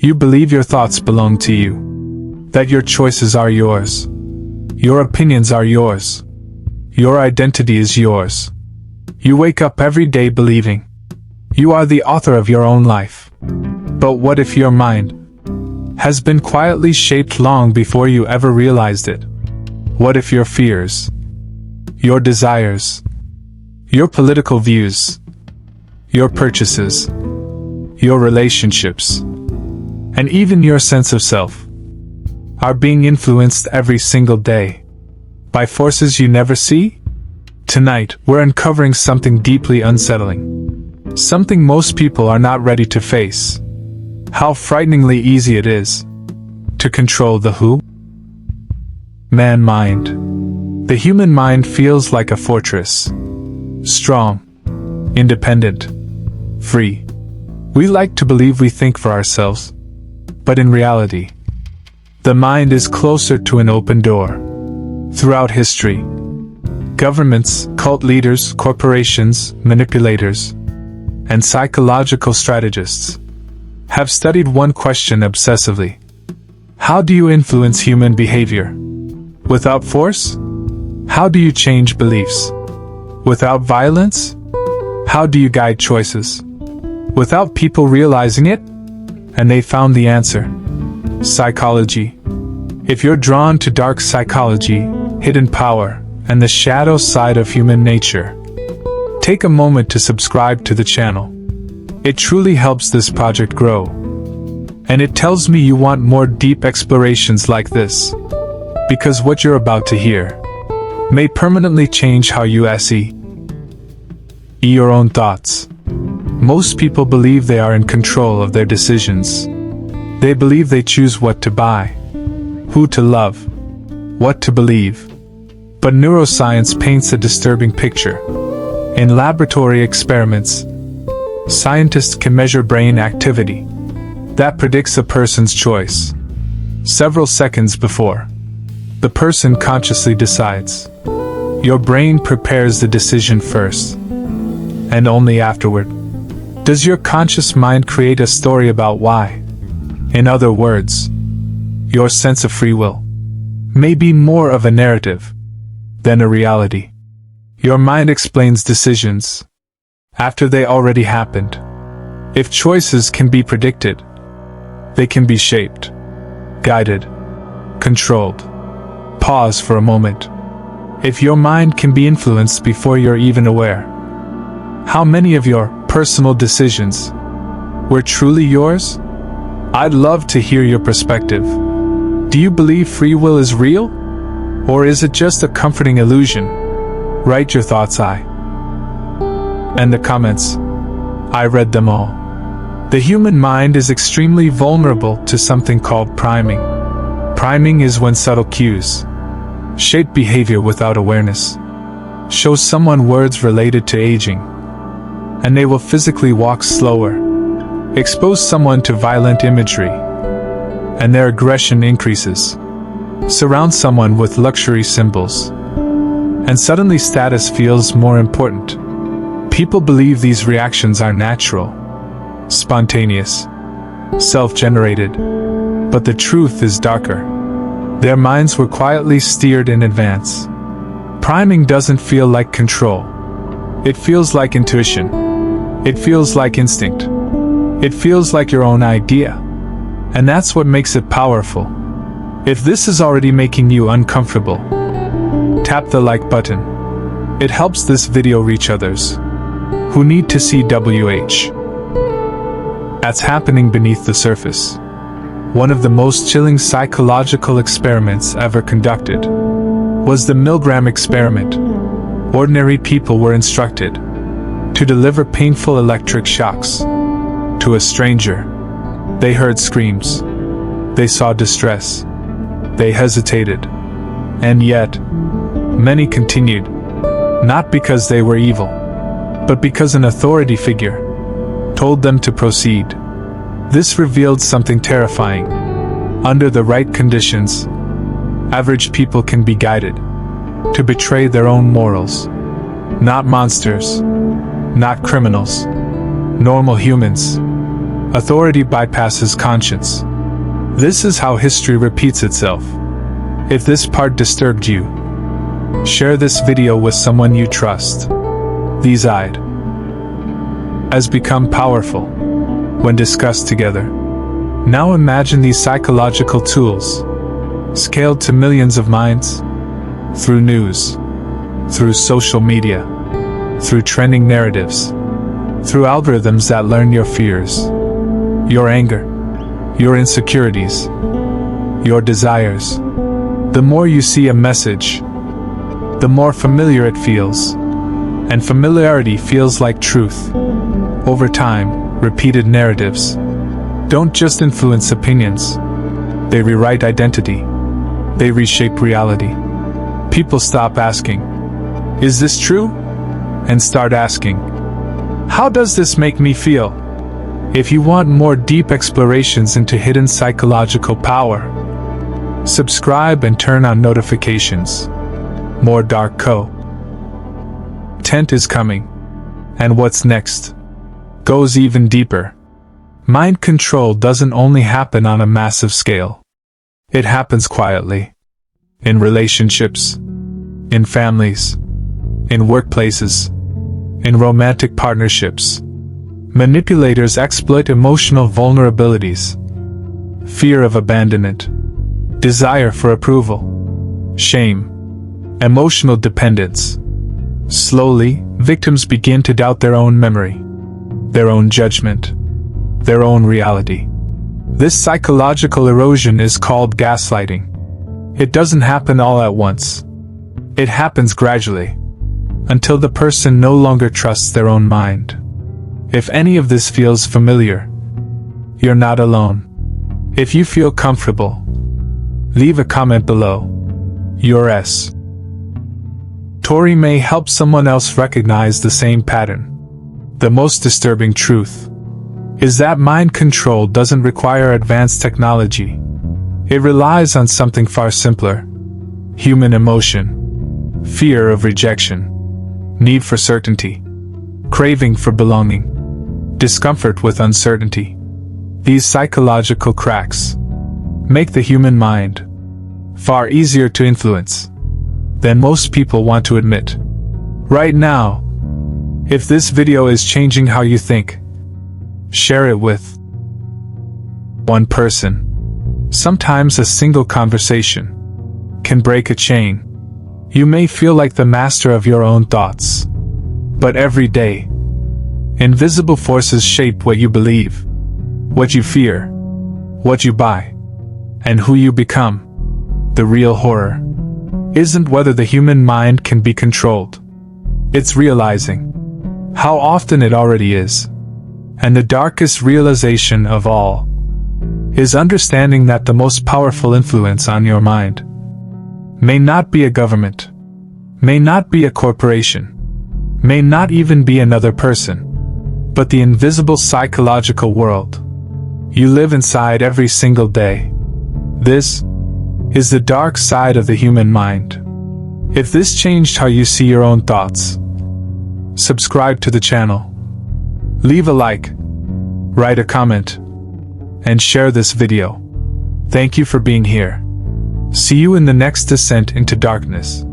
You believe your thoughts belong to you, that your choices are yours, your opinions are yours, your identity is yours. You wake up every day believing you are the author of your own life. But what if your mind has been quietly shaped long before you ever realized it? What if your fears, your desires, your political views, your purchases, your relationships, and even your sense of self are being influenced every single day by forces you never see? Tonight, we're uncovering something deeply unsettling, something most people are not ready to face. How frighteningly easy it is to control the who? Man mind. The human mind feels like a fortress. Strong, independent, free. We like to believe we think for ourselves, but in reality, the mind is closer to an open door. Throughout history, governments, cult leaders, corporations, manipulators, and psychological strategists have studied one question obsessively. How do you influence human behavior? Without force? How do you change beliefs? Without violence? How do you guide choices? Without people realizing it? And they found the answer. Psychology. If you're drawn to dark psychology, hidden power, and the shadow side of human nature, take a moment to subscribe to the channel. It truly helps this project grow. And it tells me you want more deep explorations like this. Because what you're about to hear may permanently change how you see your own thoughts. Most people believe they are in control of their decisions. They believe they choose what to buy, who to love, what to believe. But neuroscience paints a disturbing picture. In laboratory experiments, scientists can measure brain activity that predicts a person's choice several seconds before the person consciously decides. Your brain prepares the decision first, and only afterward does your conscious mind create a story about why. In other words, your sense of free will may be more of a narrative than a reality. Your mind explains decisions after they already happened. If choices can be predicted, they can be shaped, guided, controlled. Pause for a moment. If your mind can be influenced before you're even aware, how many of your personal decisions were truly yours? I'd love to hear your perspective. Do you believe free will is real? Or is it just a comforting illusion? Write your thoughts. And the comments. I read them all. The human mind is extremely vulnerable to something called priming. Priming is when subtle cues shape behavior without awareness. Show someone words related to aging, and they will physically walk slower. Expose someone to violent imagery, and their aggression increases. Surround someone with luxury symbols, and suddenly status feels more important. People believe these reactions are natural, spontaneous, self-generated, but the truth is darker. Their minds were quietly steered in advance. Priming doesn't feel like control. It feels like intuition. It feels like instinct. It feels like your own idea. And that's what makes it powerful. If this is already making you uncomfortable, tap the like button. It helps this video reach others who need to see that's happening beneath the surface. One of the most chilling psychological experiments ever conducted was the milligram experiment. Ordinary people were instructed to deliver painful electric shocks to a stranger. They heard screams. They saw distress. They hesitated. And yet, many continued, not because they were evil, but because an authority figure told them to proceed. This revealed something terrifying. Under the right conditions, average people can be guided to betray their own morals. Not monsters, not criminals, normal humans. Authority bypasses conscience. This is how history repeats itself. If this part disturbed you, share this video with someone you trust. These eyed has become powerful when discussed together. Now imagine these psychological tools scaled to millions of minds through news, through social media, through trending narratives, through algorithms that learn your fears, your anger, your insecurities, your desires. The more you see a message, the more familiar it feels, and familiarity feels like truth. Over time, repeated narratives don't just influence opinions, they rewrite identity, they reshape reality. People stop asking, "Is this true?" and start asking, "How does this make me feel?" If you want more deep explorations into hidden psychological power, subscribe and turn on notifications. More dark content is coming. And what's next goes even deeper. Mind control doesn't only happen on a massive scale. It happens quietly. In relationships, in families, in workplaces, in romantic partnerships. Manipulators exploit emotional vulnerabilities, fear of abandonment, desire for approval, shame, emotional dependence. Slowly, victims begin to doubt their own memory, their own judgment, their own reality. This psychological erosion is called gaslighting. It doesn't happen all at once. It happens gradually, until the person no longer trusts their own mind. If any of this feels familiar, you're not alone. If you feel comfortable, leave a comment below. Yours. Story may help someone else recognize the same pattern. The most disturbing truth is that mind control doesn't require advanced technology. It relies on something far simpler: human emotion, fear of rejection, need for certainty, craving for belonging, discomfort with uncertainty. These psychological cracks make the human mind far easier to influence than most people want to admit. Right now, if this video is changing how you think, share it with one person. Sometimes a single conversation can break a chain. You may feel like the master of your own thoughts, but every day, invisible forces shape what you believe, what you fear, what you buy, and who you become. The real horror isn't whether the human mind can be controlled. It's realizing how often it already is. And the darkest realization of all is understanding that the most powerful influence on your mind may not be a government, may not be a corporation, may not even be another person, but the invisible psychological world you live inside every single day. This is the dark side of the human mind. If this changed how you see your own thoughts, subscribe to the channel, leave a like, write a comment, and share this video. Thank you for being here. See you in the next descent into darkness.